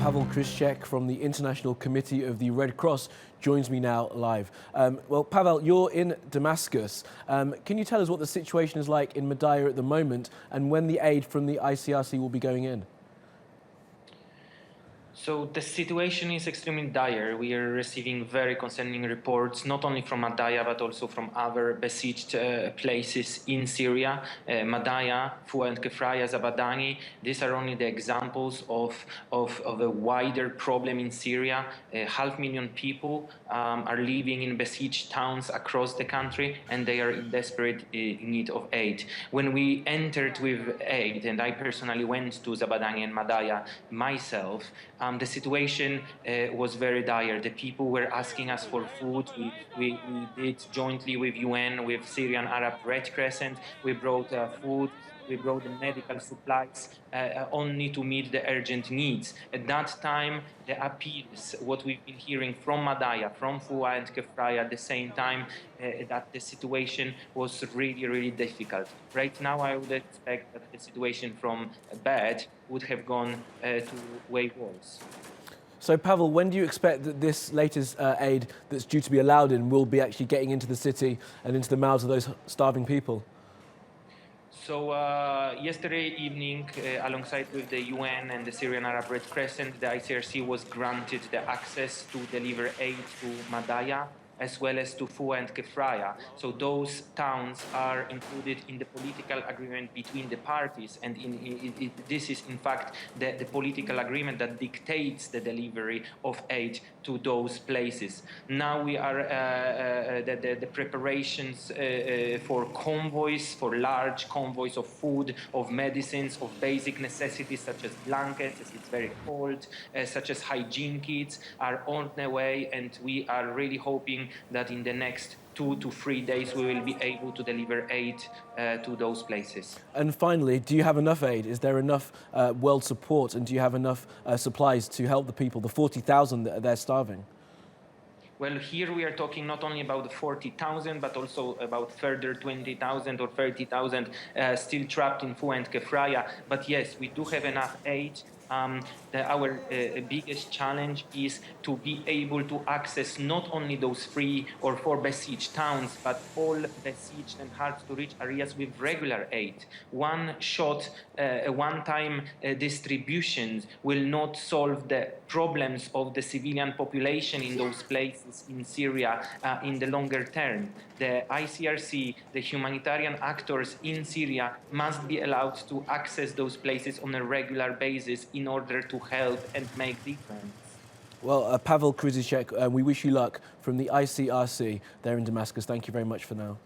Pawel Krzyshek from the International Committee of the Red Cross joins me now live. Well, Pawel, you're in Damascus. Can you tell us what the situation is like in Madaya at the moment and when the aid from the ICRC will be going in? So the situation is extremely dire. We are receiving very concerning reports, not only from Madaya, but also from other besieged places in Syria. Madaya, Fua and Kefraya, Zabadani, these are only the examples of a wider problem in Syria. 500,000 people are living in besieged towns across the country, and they are in desperate need of aid. When we entered with aid, and I personally went to Zabadani and Madaya myself, the situation was very dire. The people were asking us for food. We did jointly with UN, with Syrian Arab Red Crescent. We brought food. We brought the medical supplies only to meet the urgent needs. At that time, the appeals, what we've been hearing from Madaya, from Fua and Kefraya at the same time, that the situation was really, really difficult. Right now, I would expect that the situation from bad would have gone to way worse. So, Pawel, when do you expect that this latest aid that's due to be allowed in will be actually getting into the city and into the mouths of those starving people? So yesterday evening, alongside with the UN and the Syrian Arab Red Crescent, the ICRC was granted the access to deliver aid to Madaya, as well as to Fua and Kefraya. So those towns are included in the political agreement between the parties, and this is in fact the political agreement that dictates the delivery of aid to those places. Now we are the preparations for convoys, for large convoys of food, of medicines, of basic necessities such as blankets, as it's very cold, such as hygiene kits are on their way, and we are really hoping that in the next 2 to 3 days we will be able to deliver aid to those places. And finally, do you have enough aid? Is there enough world support, and do you have enough supplies to help the people, the 40,000 that they're starving? Well, here we are talking not only about the 40,000, but also about further 20,000 or 30,000 still trapped in Fua and Kefraya. But yes, we do have enough aid. Our biggest challenge is to be able to access not only those 3 or 4 besieged towns, but all besieged and hard-to-reach areas with regular aid. One-time distributions will not solve the problems of the civilian population in those places in Syria in the longer term. The ICRC, the humanitarian actors in Syria, must be allowed to access those places on a regular basis in order to help and make difference. Well, Pawel Krzyszek, we wish you luck from the ICRC there in Damascus. Thank you very much for now.